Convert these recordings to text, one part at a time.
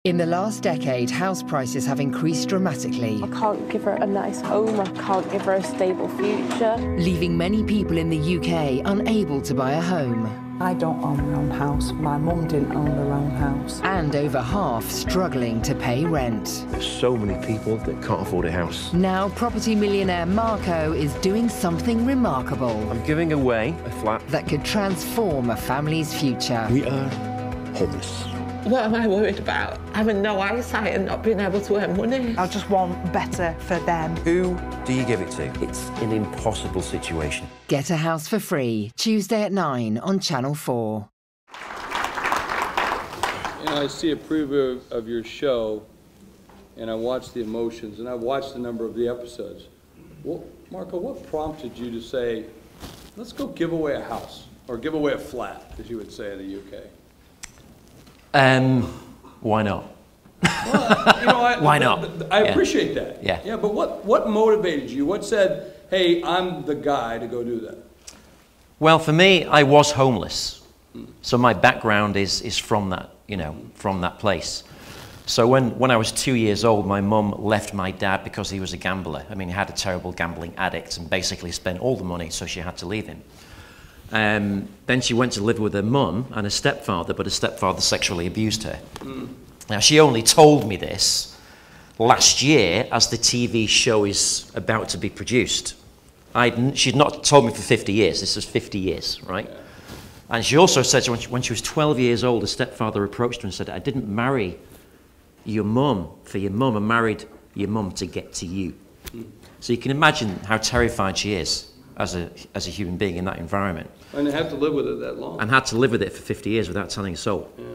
In the last decade, house prices have increased dramatically, I can't give her a nice home, I can't give her a stable future. leaving many people in the UK unable to buy a home. I don't own my own house. My mum didn't own her own house. And over half struggling to pay rent. There's so many people that can't afford a house. Now property millionaire Marco is doing something remarkable I'm giving away a flat. that could transform a family's future. We are homeless. What am I worried about? Having no eyesight and not being able to earn money. I just want better for them. Who do you give it to? It's an impossible situation. Get a house for free, Tuesday at 9 on Channel 4. I see a preview of your show, and I watched the emotions, and I watched a number of the episodes. Well, Marco, what prompted you to say, let's go give away a house, or give away a flat, as you would say in the UK? Why not? Well, Why not? I appreciate that. Yeah. Yeah, but what motivated you? What said, hey, I'm the guy to go do that? Well, for me, I was homeless. So my background is from that, from that place. So when I was 2 years old, my mum left my dad because he was a gambler. I mean, he had a terrible gambling addict and basically spent all the money, so she had to leave him. Then she went to live with her mum and her stepfather, but her stepfather sexually abused her. Now, she only told me this last year as the TV show is about to be produced. She'd not told me for 50 years. This was 50 years, right? Yeah. And she also said when she was 12 years old, her stepfather approached her and said, I didn't marry your mum for your mum. I married your mum to get to you. So you can imagine how terrified she is as a human being in that environment. And have to live with it that long. And had to live with it for 50 years without telling a soul. Yeah.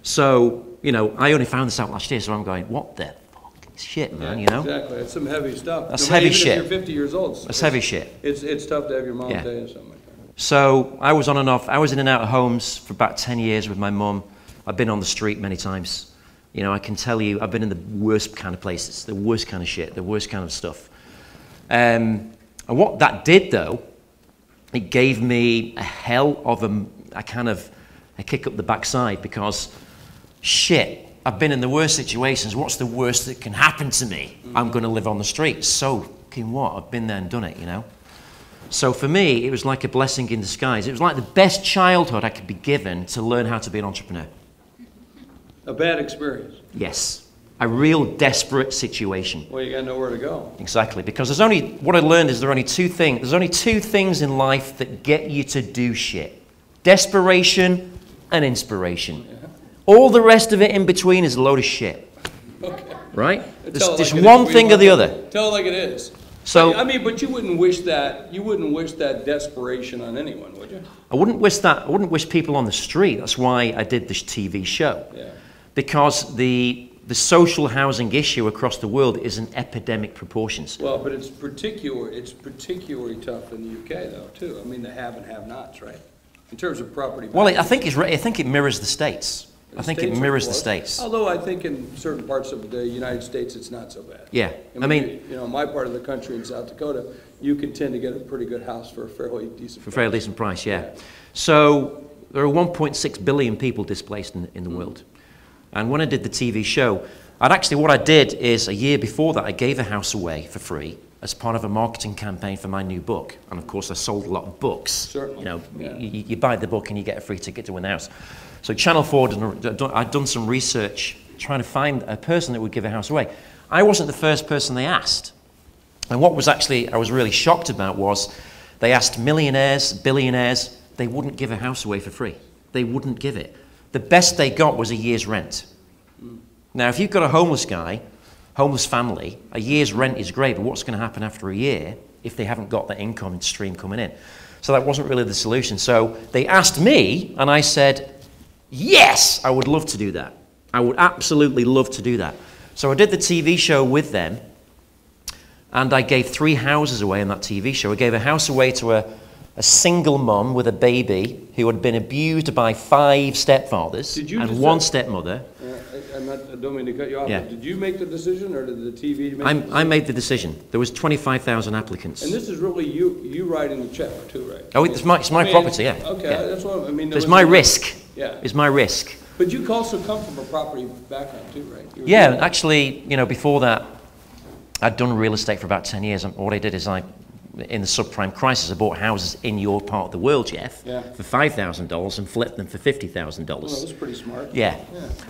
So, I only found this out last year, so I'm going, what the fucking shit, man, Exactly, it's some heavy stuff. That's heavy shit. If you're 50 years old. That's heavy shit. It's tough to have your mom tell you something like that. So, I was on and off. I was in and out of homes for about 10 years with my mum. I've been on the street many times. I can tell you, I've been in the worst kind of places, the worst kind of shit, the worst kind of stuff. And what that did, though, it gave me a hell of a kick up the backside because, shit, I've been in the worst situations. What's the worst that can happen to me? I'm going to live on the street. So, fucking what? I've been there and done it, So for me, it was like a blessing in disguise. It was like the best childhood I could be given to learn how to be an entrepreneur. A bad experience. Yes. A real desperate situation. Well, you got nowhere to go. Exactly, because what I learned is there are only two things. There's only two things in life that get you to do shit: desperation and inspiration. Yeah. All the rest of it in between is a load of shit. Okay. Right? There's one thing or the other. Tell it like it is. So but you wouldn't wish that. You wouldn't wish that desperation on anyone, would you? I wouldn't wish that. I wouldn't wish people on the street. That's why I did this TV show. Yeah. Because the social housing issue across the world is in epidemic proportions. Well, but it's particularly tough in the UK, though, too. I mean, the have and have-nots, right? In terms of property value. Well, I think it mirrors the States. I think it mirrors the States. Although I think in certain parts of the United States, it's not so bad. Yeah, I mean, my part of the country in South Dakota, you can tend to get a pretty good house for a fairly decent price. For a fairly decent price, yeah. So there are 1.6 billion people displaced in the world. And when I did the TV show, what I did is a year before that, I gave a house away for free as part of a marketing campaign for my new book. And of course, I sold a lot of books. Certainly. You buy the book and you get a free ticket to win the house. So Channel 4, I'd done some research trying to find a person that would give a house away. I wasn't the first person they asked. And what was I was really shocked about was they asked millionaires, billionaires, they wouldn't give a house away for free. They wouldn't give it. The best they got was a year's rent. Now, if you've got a homeless family, a year's rent is great, but what's going to happen after a year if they haven't got that income stream coming in? So that wasn't really the solution. So they asked me, and I said, yes, I would love to do that. I would absolutely love to do that. So I did the TV show with them, and I gave 3 houses away in that TV show. I gave a house away to a single mum with a baby who had been abused by 5 stepfathers and 1 stepmother. I don't mean to cut you off, but did you make the decision, or did the TV make the decision? I made the decision. There was 25,000 applicants. And this is really you writing the check, too, right? Oh, it's my property, yeah. Okay, yeah. that's what I mean. It's my risk. Yeah. It's my risk. But you also come from a property background too, right? Yeah, actually, you know, before that, I'd done real estate for about 10 years. And what I did is in the subprime crisis, I bought houses in your part of the world, Jeff, for $5,000 and flipped them for $50,000. Well, that's pretty smart. Yeah.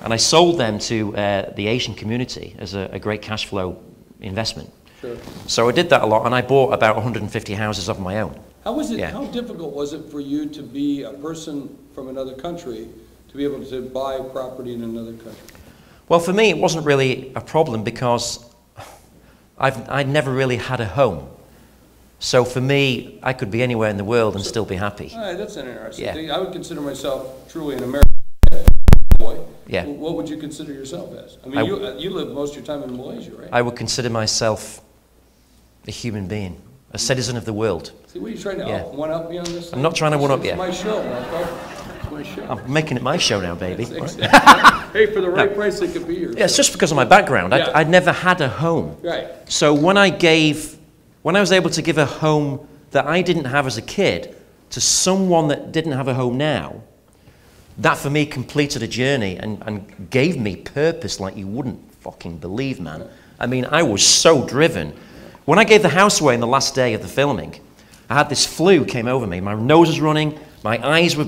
And I sold them to the Asian community as a great cash flow investment. Sure. So I did that a lot, and I bought about 150 houses of my own. How was it? How difficult was it for you to be a person from another country to be able to buy property in another country? Well, for me, it wasn't really a problem because I'd never really had a home. So for me, I could be anywhere in the world and still be happy. All right, that's an interesting Yeah. thing. I would consider myself truly an American boy. Yeah. What would you consider yourself as? I mean, you live most of your time in Malaysia, right? I would consider myself a human being, a citizen of the world. See, what are you trying to one-up me on this? I'm not trying to one-up you. It's my show, Marco. It's my show. I'm making it my show now, baby. Hey, for the right price, it could be yours. Yeah, it's just because of my background. I'd never had a home. Right. So when I was able to give a home that I didn't have as a kid to someone that didn't have a home now, that for me completed a journey and gave me purpose like you wouldn't fucking believe, man. I mean, I was so driven. When I gave the house away on the last day of the filming, I had this flu came over me. My nose was running, my eyes were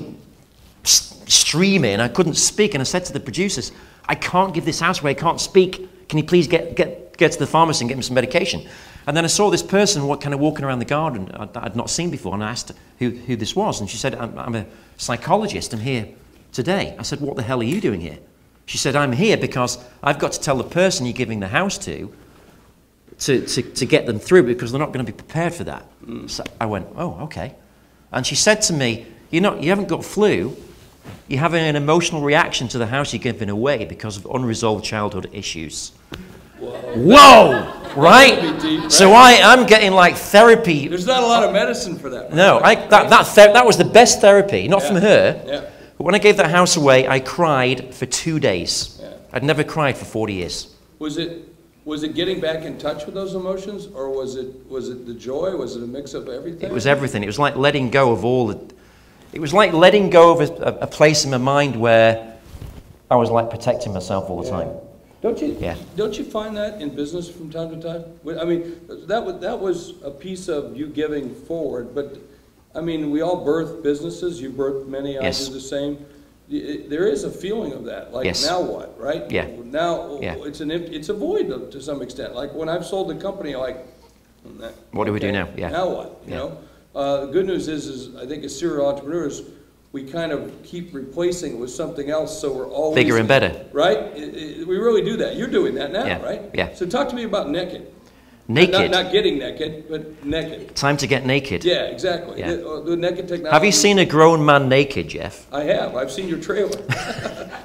streaming, I couldn't speak, and I said to the producers, I can't give this house away, I can't speak. Can you please get to the pharmacy and get me some medication? And then I saw this person kind of walking around the garden I'd not seen before, and I asked who this was, and she said, I'm a psychologist, I'm here today. I said, what the hell are you doing here? She said, I'm here because I've got to tell the person you're giving the house to get them through because they're not going to be prepared for that. So I went, oh, okay. And she said to me, you haven't got flu, you're having an emotional reaction to the house you're giving away because of unresolved childhood issues. Whoa! Right? Deep, right? So I'm getting like therapy. There's not a lot of medicine for that. No, that was the best therapy, not from her. Yeah. But when I gave that house away, I cried for 2 days. Yeah. I'd never cried for 40 years. Was it getting back in touch with those emotions, or was it the joy? Was it a mix of everything? It was everything. It was like letting go of all the. It was like letting go of a place in my mind where I was like protecting myself all the time. Don't you find that in business from time to time? I mean, that was a piece of you giving forward, but I mean, we all birth businesses. You birth many. I do the same. There is a feeling of that. Like now what, right? Yeah. Now it's a void to some extent. Like when I've sold the company, like what do we do now? Yeah. Now what? You know. The good news is I think as serial entrepreneurs, we kind of keep replacing it with something else, so we're always bigger and better. Right? We really do that. You're doing that now, right? Yeah. So talk to me about naked. Naked. Not getting naked, but naked. Time to get naked. Yeah, exactly. Yeah. The naked technology. Have you seen a grown man naked, Jeff? I have. I've seen your trailer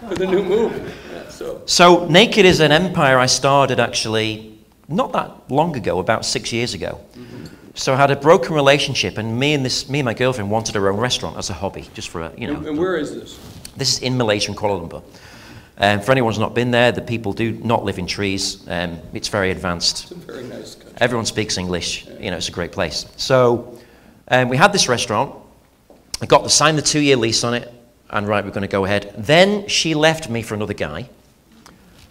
for the new movie. Yeah, so Naked is an empire I started actually not that long ago, about 6 years ago. So I had a broken relationship, and me and my girlfriend wanted our own restaurant as a hobby, just for And where is this? This is in Malaysia, in Kuala Lumpur. For anyone who's not been there, the people do not live in trees. It's very advanced. It's a very nice country. Everyone speaks English. It's a great place. So we had this restaurant. I signed the 2-year lease on it, and right, we're going to go ahead. Then she left me for another guy.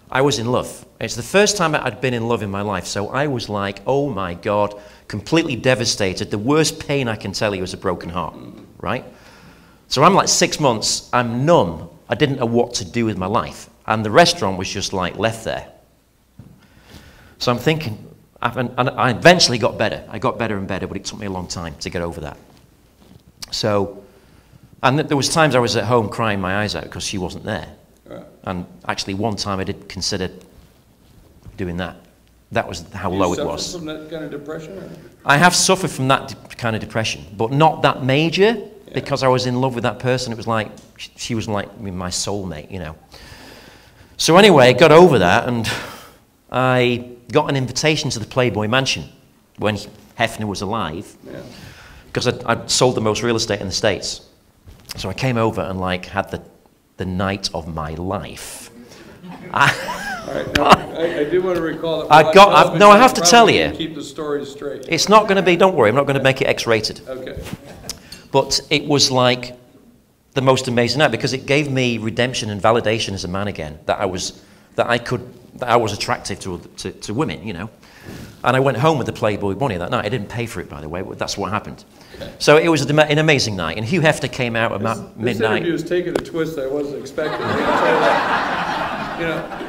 I was in love. It's the first time I'd been in love in my life, so I was like, oh my God, completely devastated. The worst pain I can tell you is a broken heart, right? So I'm like 6 months, I'm numb. I didn't know what to do with my life. And the restaurant was just like left there. So I'm thinking, and I eventually got better. I got better and better, but it took me a long time to get over that. So, and there was times I was at home crying my eyes out because she wasn't there. Right. And actually one time I did consider doing that. That was how low it was. You suffered from that kind of depression? Or? I have suffered from that kind of depression, but not that major. Because I was in love with that person. It was like, she was like my soulmate, So anyway, I got over that, and I got an invitation to the Playboy Mansion when Hefner was alive, because I'd sold the most real estate in the States. So I came over and had the night of my life. All right, now, I do want to recall that. I have to tell you. Keep the story straight. It's not going to be, don't worry, I'm not going to make it X-rated. Okay. But it was like the most amazing night because it gave me redemption and validation as a man again, that I was attractive to women, you know. And I went home with the Playboy bunny that night. I didn't pay for it, by the way, but that's what happened. So it was an amazing night. And Hugh Hefner came out about midnight. This interview was taking a twist I wasn't expecting. You know,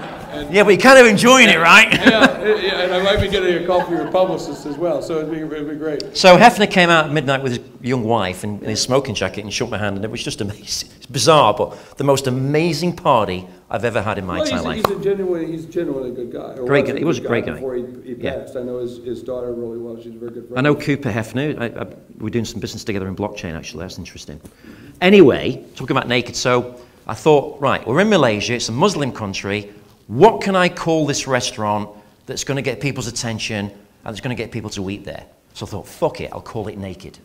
yeah, but you're kind of enjoying it, right? yeah, and I might be getting a call from your publicist as well, so it'd be great. So Hefner came out at midnight with his young wife in his smoking jacket and shook my hand, and it was just amazing. It's bizarre, but the most amazing party I've ever had in my entire life. He's genuinely a good guy. Great guy. He was a great guy. Before he passed. I know his daughter really well. She's a very good friend. I know Cooper Hefner. We're doing some business together in blockchain, actually. That's interesting. Anyway, talking about naked. So I thought, right, we're in Malaysia. It's a Muslim country. What can I call this restaurant that's going to get people's attention and that's going to get people to eat there? So I thought, fuck it, I'll call it Naked.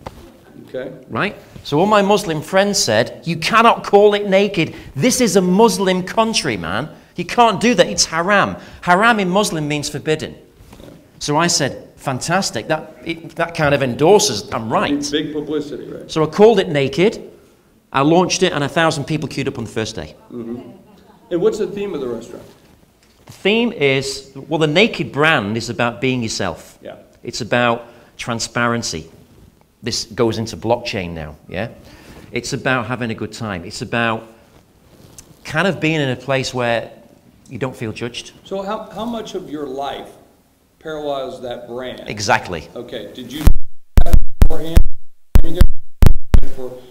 Okay. Right? So all my Muslim friends said, you cannot call it Naked. This is a Muslim country, man. You can't do that. It's haram. Haram in Muslim means forbidden. Yeah. So I said, fantastic. That kind of endorses I'm right. Big publicity, right? So I called it Naked. I launched it, and 1,000 people queued up on the first day. Mm-hmm. And what's the theme of the restaurant? The theme is, well, the Naked brand is about being yourself. Yeah. It's about transparency. This goes into blockchain now, yeah? It's about having a good time. It's about kind of being in a place where you don't feel judged. So how much of your life parallels that brand? Exactly. Okay. Did you beforehand?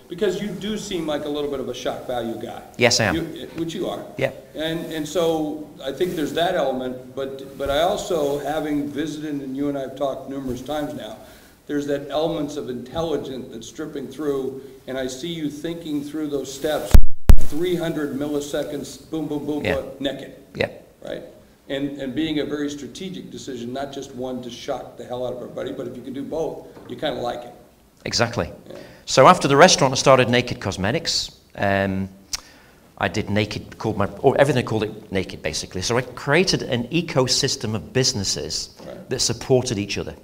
Because you do seem like a little bit of a shock value guy. Yes, I am. Which you are. Yeah. And so I think there's that element, but I also, having visited, and you and I have talked numerous times now, there's that elements of intelligence that's stripping through, and I see you thinking through those steps, 300 milliseconds, boom, boom, boom, yeah. boom, naked. Yeah. Right? And being a very strategic decision, not just one to shock the hell out of everybody, but if you can do both, you kind of like it. Exactly. Yeah. So after the restaurant, I started Naked Cosmetics. I did Naked, everything I called it Naked, basically. So I created an ecosystem of businesses that supported each other.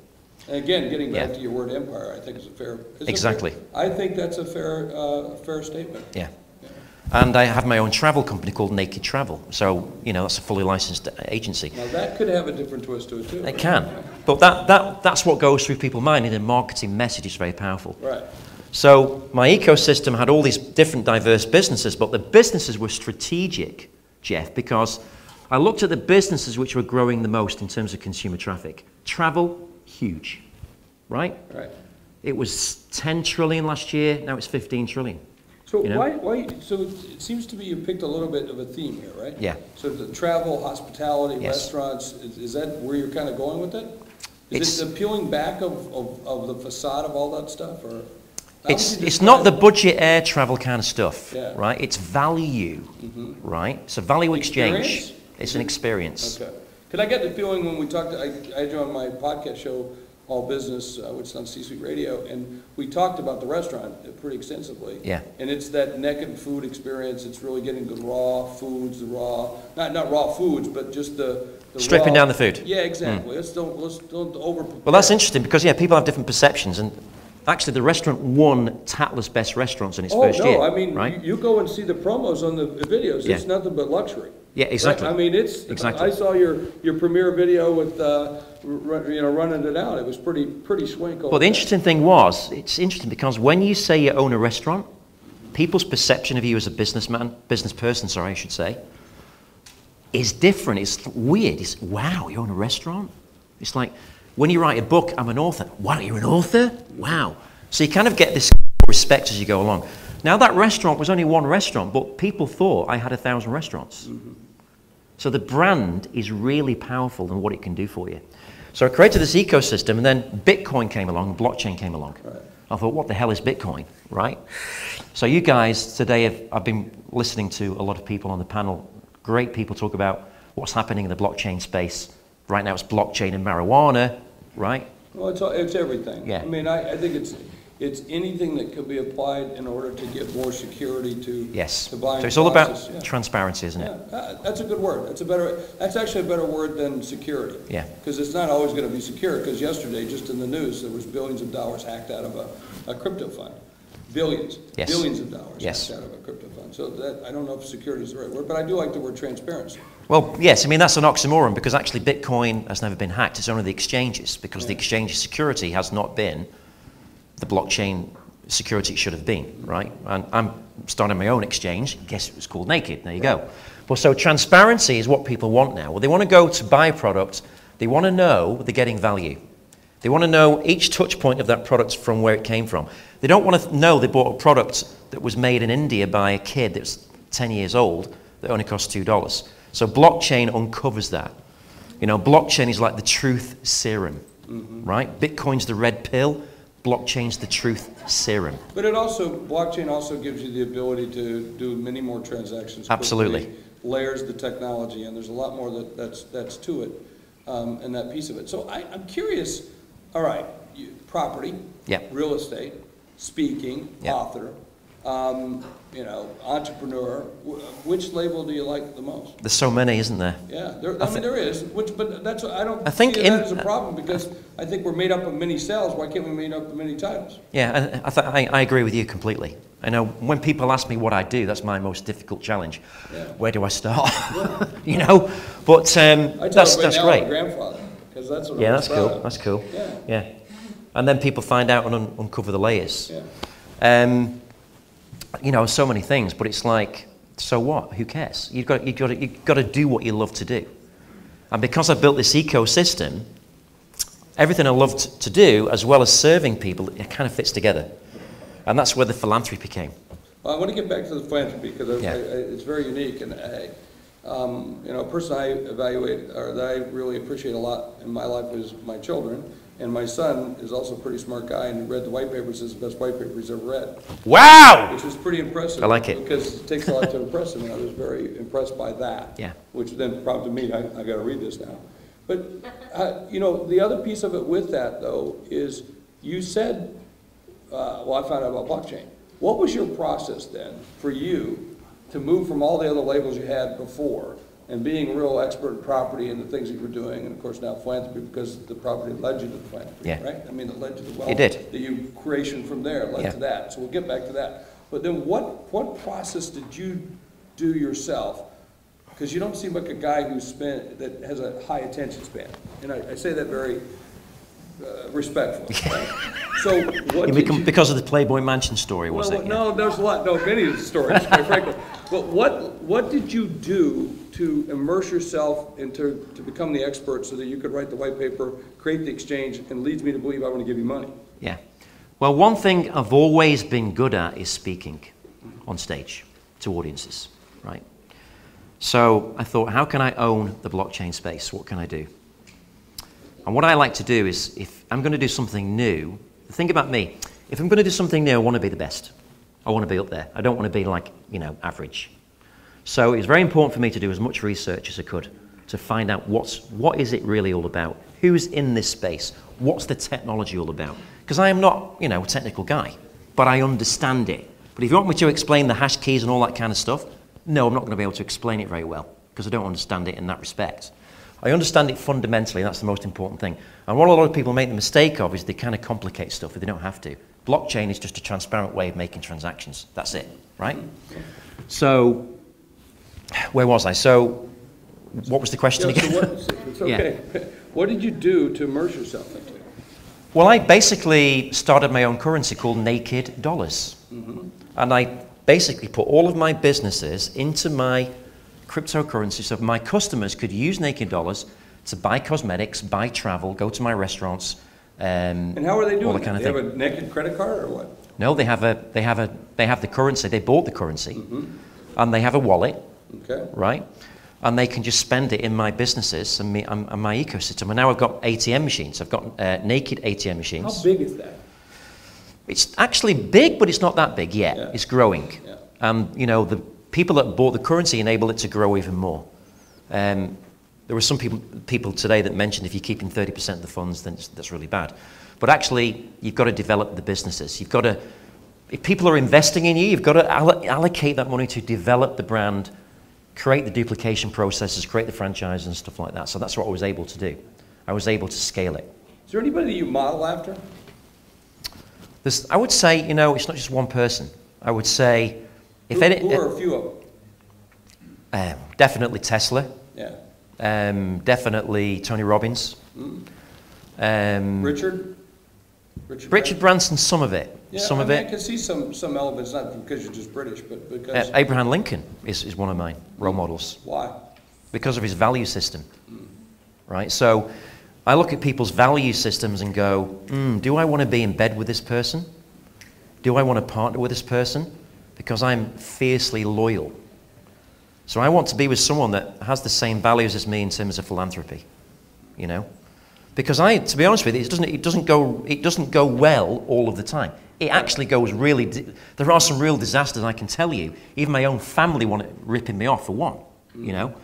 And again, getting back to your word empire, I think is a fair. Exactly. I think that's a fair statement. Yeah. And I have my own travel company called Naked Travel. So, you know, that's a fully licensed agency. Now that could have a different twist to it too. It can. But that's what goes through people's mind, and the marketing message is very powerful. Right. So my ecosystem had all these different diverse businesses, but the businesses were strategic, Jeff, because I looked at the businesses which were growing the most in terms of consumer traffic. Travel, huge, right? Right. It was 10 trillion last year, now it's 15 trillion. So you know? why? So it seems to me you picked a little bit of a theme here, right? Yeah. So the travel, hospitality, yes. restaurants, is that where you're kind of going with it? Is it the peeling back of the facade of all that stuff, or? It's not the budget air travel kind of stuff, yeah. right? It's value, right? It's a value exchange. Experience? It's an experience. Okay. Could I get the feeling when we talked, I joined my podcast show, All Business, which is on C-Suite Radio, and we talked about the restaurant pretty extensively. Yeah. And it's that naked food experience. It's really getting the raw foods, not raw foods, but just the stripping raw, down the food. Yeah, exactly. Let's don't over. Well, that's interesting because people have different perceptions, and actually the restaurant won Tatler's best restaurants in its first year. I mean, right? you go and see the promos on the videos. Yeah. It's nothing but luxury. Yeah, exactly. Right? I mean, it's exactly. I saw your premiere video with running it out. It was pretty swank. Well, the interesting thing was, it's interesting because when you say you own a restaurant, people's perception of you as a business person, I should say, is different. It's weird. It's, wow, you own a restaurant? It's like, when you write a book, I'm an author. Wow, you're an author? Wow. So you kind of get this respect as you go along. Now, that restaurant was only one restaurant, but people thought I had 1,000 restaurants. So the brand is really powerful in what it can do for you. So I created this ecosystem, and then Bitcoin came along, blockchain came along. Right. I thought, what the hell is Bitcoin, right? So you guys today, I've been listening to a lot of people on the panel, great people talk about what's happening in the blockchain space. Right now it's blockchain and marijuana, right? Well, it's everything. Yeah. I mean, I think it's anything that could be applied in order to get more security to yes. to buying. So it's all about yeah. transparency, isn't it? Yeah, that's a good word. That's actually a better word than security. Yeah. Because it's not always going to be secure. Because yesterday, just in the news, there was billions of dollars hacked out of a crypto fund. billions, Yes. billions of dollars Yes. out of a crypto fund. So that, I don't know if security is the right word, but I do like the word transparency. Well, yes, I mean, that's an oxymoron because actually Bitcoin has never been hacked. It's only the exchanges because the exchange security has not been the blockchain security it should have been, right? And I'm starting my own exchange. Guess it was called Naked. There you go. Well, so transparency is what people want now. Well, they want to go to buy a product. They want to know they're getting value. They want to know each touch point of that product from where it came from. They don't want to know they bought a product that was made in India by a kid that's 10 years old that only costs $2. So blockchain uncovers that. You know, blockchain is like the truth serum, right? Bitcoin's the red pill. Blockchain's the truth serum. But it also, blockchain also gives you the ability to do many more transactions quickly, Absolutely. layers the technology, and there's a lot more that's to it, and that piece of it. So I'm curious, all right, property, Yep. real estate, speaking, Yep. author, you know, entrepreneur. Which label do you like the most? There's so many, isn't there? Yeah, I mean there is, but that's I don't I think see that as a problem because I think we're made up of many cells. Why can't we made up of many titles? Yeah, and I agree with you completely. I know when people ask me what I do, that's my most difficult challenge. Yeah. Where do I start? You know, but I that's now I'm great. a grandfather because that's what Yeah, I'm that's proud cool. of. That's cool. Yeah. Yeah, and then people find out and uncover the layers. Yeah. You know, so many things, but it's like, so what? Who cares? You've got to do what you love to do. And because I built this ecosystem, everything I loved to do, as well as serving people, it kind of fits together. And that's where the philanthropy came. Well, I want to get back to the philanthropy because Yeah. it's very unique. And you know, a person I evaluate or that I really appreciate a lot in my life is my children. And my son is also a pretty smart guy and read the white paper, says the best white paper he's ever read. Wow! Which is pretty impressive. I like it. Because it takes a lot to impress him, and I was very impressed by that. Yeah. Which then prompted me, I got to read this now. But, you know, the other piece of it with that, though, is you said, well, I found out about blockchain. What was your process then for you to move from all the other labels you had before and being a real expert in property and the things that you were doing, and of course now philanthropy because the property led you to the philanthropy, Yeah. right? I mean, it led to the wealth. It did. The creation from there led Yeah. to that. So we'll get back to that. But then what process did you do yourself? Because you don't seem like a guy that has a high attention span. And I say that very respectfully. Right? So what did you... Because of the Playboy Mansion story, was it? No, there's a lot. No, many of the stories, quite frankly. But what did you do to immerse yourself into to become the expert so that you could write the white paper, create the exchange, and leads me to believe I want to give you money? Yeah. Well, one thing I've always been good at is speaking on stage to audiences, right? So I thought, how can I own the blockchain space? What can I do? And what I like to do is, if I'm going to do something new, think about me. If I'm going to do something new, I want to be the best. I want to be up there. I don't want to be like, you know, average. So it's very important for me to do as much research as I could to find out what is it really all about? Who's in this space? What's the technology all about? Because I am not, you know, a technical guy, but I understand it. But if you want me to explain the hash keys and all that kind of stuff, no, I'm not going to be able to explain it very well because I don't understand it in that respect. I understand it fundamentally, and that's the most important thing. And what a lot of people make the mistake of is they kind of complicate stuff if they don't have to. Blockchain is just a transparent way of making transactions. That's it, right? So, where was I? So, what was the question again? So it's okay. Yeah. What did you do to immerse yourself into it? Well, I basically started my own currency called Naked Dollars. Mm-hmm. And I basically put all of my businesses into my cryptocurrency so my customers could use Naked Dollars to buy cosmetics, buy travel, go to my restaurants. And how are they doing all that kind of thing? thing. Have a naked credit card or what? No, they have the currency. They bought the currency, and they have a wallet, right? And they can just spend it in my businesses and my ecosystem. And now I've got ATM machines. I've got naked ATM machines. How big is that? It's actually big, but it's not that big yet. Yeah. It's growing. Yeah. And you know, the people that bought the currency enable it to grow even more. There were some people today that mentioned if you're keeping 30% of the funds, then that's really bad. But actually, you've got to develop the businesses. You've got to, if people are investing in you, you've got to allocate that money to develop the brand, create the duplication processes, create the franchise and stuff like that. So that's what I was able to do. I was able to scale it. Is there anybody that you model after? I would say, you know, it's not just one person. I would say, if any, who are a few of them? Definitely Tesla. Yeah. Definitely Tony Robbins. Richard Branson, some of it. Yeah, some of I it. can see some elements, not because you're just British, but because... Abraham Lincoln is one of my role models. Why? Because of his value system. Right? So I look at people's value systems and go, do I want to be in bed with this person? Do I want to partner with this person? Because I'm fiercely loyal. So I want to be with someone that has the same values as me in terms of philanthropy, you know? Because to be honest with you, it doesn't go well all of the time. It actually goes really, there are some real disasters, I can tell you. Even my own family want it ripping me off for one, you know?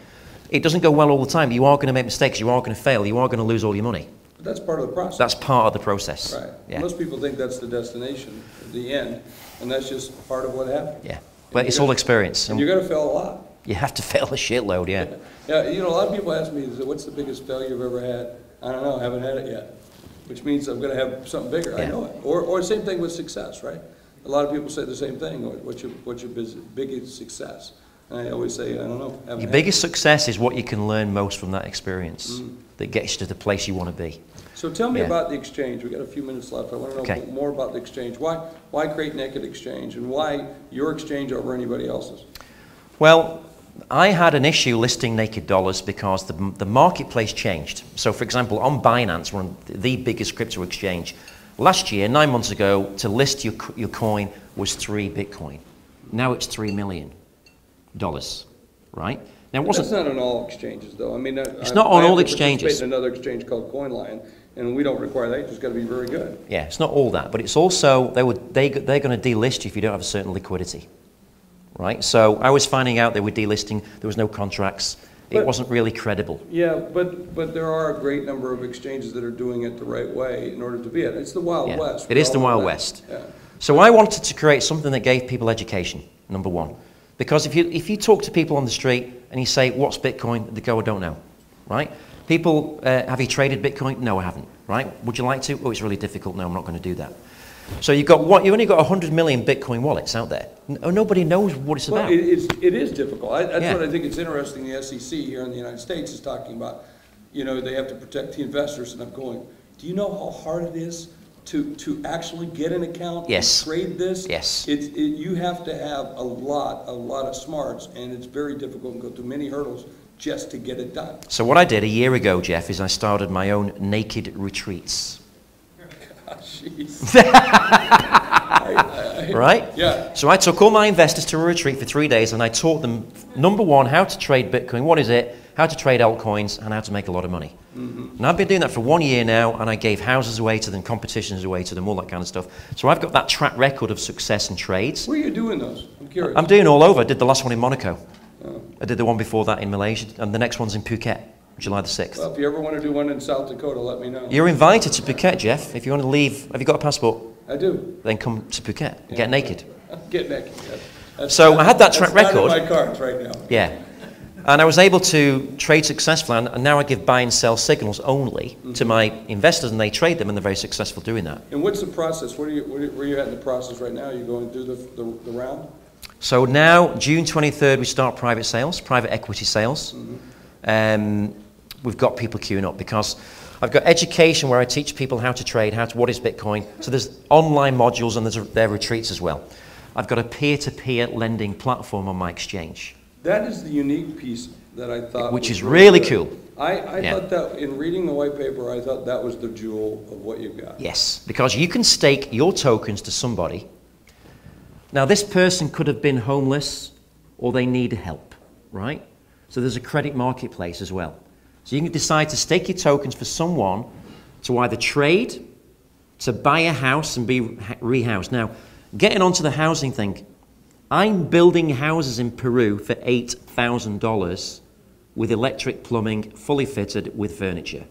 It doesn't go well all the time. You are going to make mistakes, you are going to fail, you are going to lose all your money. But that's part of the process. That's part of the process. Right. Yeah. Most people think that's the destination, the end, and that's just part of what happens. Yeah, but it's all experience. And you're going to fail a lot. You have to fail a shitload, yeah. Yeah, you know, a lot of people ask me, what's the biggest failure you've ever had? I don't know, I haven't had it yet, which means I'm going to have something bigger. Yeah. I know it. Or same thing with success, right? A lot of people say the same thing. What's your biggest success? And I always say, I don't know. Your biggest success is what you can learn most from that experience that gets you to the place you want to be. So tell me about the exchange. We've got a few minutes left. I want to know more about the exchange. Why create Naked Exchange, and why your exchange over anybody else's? Well, I had an issue listing naked dollars because the marketplace changed. So, for example, on Binance, one of the biggest crypto exchange, last year, 9 months ago, to list your coin was 3 Bitcoin. Now it's $3 million, right? Now, it wasn't. That's not on all exchanges, though. I mean, it's not on all exchanges. In another exchange called CoinLion, and we don't require that. You just got to be very good. Yeah, it's not all that, but it's also they're going to delist you if you don't have a certain liquidity. Right, so I was finding out they were delisting. There was no contracts. It wasn't really credible. Yeah, but there are a great number of exchanges that are doing it the right way in order to be it. It's the Wild West. It is the Wild West. Yeah. So I wanted to create something that gave people education. Number one, because if you talk to people on the street and you say, "What's Bitcoin?" they go, "I don't know." Right? People, have you traded Bitcoin? No, I haven't. Right? Would you like to? Oh, it's really difficult. No, I'm not going to do that. So you've only got 100 million Bitcoin wallets out there. Nobody knows what it's about. It is difficult. That's what I think it's interesting. The SEC here in the United States is talking about, you know, they have to protect the investors, and I'm going, do you know how hard it is to actually get an account and trade this? Yes. You have to have a lot of smarts, and it's very difficult and go through many hurdles just to get it done. So what I did a year ago, Jeff, is I started my own naked retreats. Right? Yeah. So I took all my investors to a retreat for 3 days and I taught them, number one, how to trade Bitcoin, what is it, how to trade altcoins, and how to make a lot of money. And I've been doing that for 1 year now, and I gave houses away to them, competitions away to them, all that kind of stuff. So I've got that track record of success and trades. Where are you doing those? I'm curious. I'm doing all over. I did the last one in Monaco. I did the one before that in Malaysia, and the next one's in Phuket. July the 6th. Well, if you ever want to do one in South Dakota, let me know. You're invited to Phuket, Jeff. If you want to leave, have you got a passport? I do. Then come to Phuket and get naked. Get naked, yeah. So I had that track record. That's not in my cards right now. Yeah. And I was able to trade successfully, and now I give buy and sell signals only to my investors, and they trade them, and they're very successful doing that. And what's the process? Where are you at in the process right now? Are you going through the round? So now, June 23rd, we start private sales, private equity sales. We've got people queuing up because I've got education where I teach people how to trade, what is Bitcoin. So there's online modules and there's retreats as well. I've got a peer-to-peer lending platform on my exchange. That is the unique piece that I thought which is really cool. I thought that in reading the white paper, I thought that was the jewel of what you've got. Yes, because you can stake your tokens to somebody. Now this person could have been homeless or they need help, right? So there's a credit marketplace as well. So you can decide to stake your tokens for someone to either trade, to buy a house and be rehoused. Now, getting onto the housing thing, I'm building houses in Peru for $8,000 with electric, plumbing, fully fitted with furniture.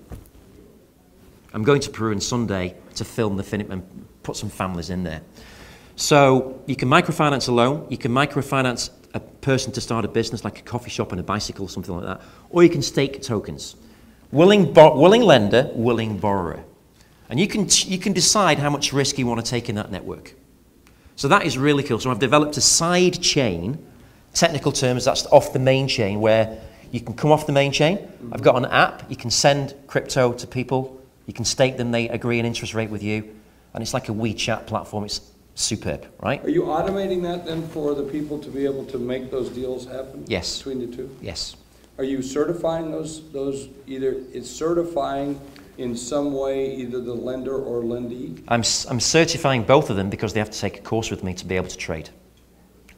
I'm going to Peru on Sunday to film the film and put some families in there. So you can microfinance a loan, you can microfinance a person to start a business like a coffee shop and a bicycle, something like that, or you can stake tokens. Willing lender, willing borrower. And you can decide how much risk you want to take in that network. So that is really cool. So I've developed a side chain, technical terms, that's off the main chain, where you can come off the main chain. I've got an app, you can send crypto to people, you can stake them, they agree an interest rate with you, and it's like a WeChat platform. It's superb, right? Are you automating that then for the people to be able to make those deals happen? Yes. Between the two? Yes. Are you certifying those either, it's certifying in some way either the lender or lendee? I'm certifying both of them because they have to take a course with me to be able to trade.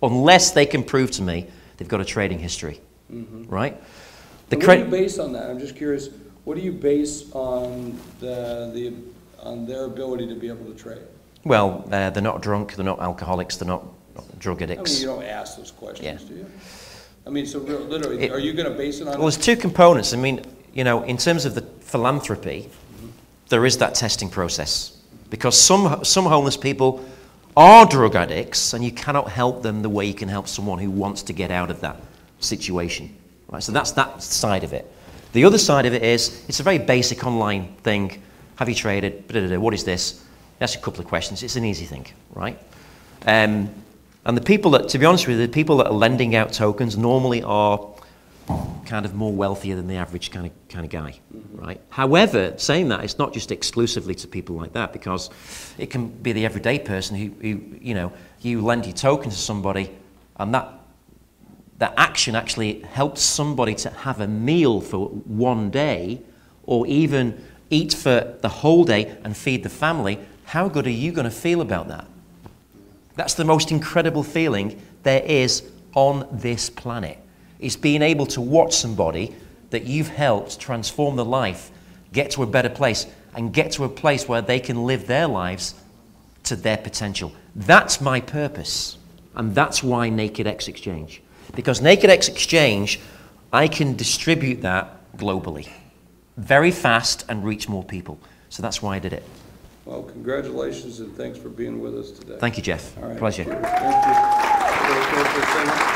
Unless they can prove to me they've got a trading history, right? What do you base on that? I'm just curious. What do you base on on their ability to be able to trade? Well, they're not drunk, they're not alcoholics, they're not drug I mean, addicts. you don't ask those questions, Yeah. do you? I mean, so literally, are you going to base it on? Well, there's two components. I mean, you know, in terms of the philanthropy, there is that testing process. Because some homeless people are drug addicts, and you cannot help them the way you can help someone who wants to get out of that situation. Right? So that's that side of it. The other side of it is, it's a very basic online thing. Have you traded? What is this? That's a couple of questions. It's an easy thing, right? And the people that, to be honest with you, the people that are lending out tokens normally are kind of more wealthier than the average kind of guy, right? However, saying that, it's not just exclusively to people like that, because it can be the everyday person who you know, you lend your token to somebody, and that action actually helps somebody to have a meal for one day, or even eat for the whole day and feed the family. How good are you going to feel about that? That's the most incredible feeling there is on this planet. It's being able to watch somebody that you've helped transform their life, get to a better place, and get to a place where they can live their lives to their potential. That's my purpose, and that's why Naked X Exchange. Because Naked X Exchange, I can distribute that globally, very fast, and reach more people. So that's why I did it. Well, congratulations and thanks for being with us today. Thank you, Jeff. All right. Pleasure. Thank you.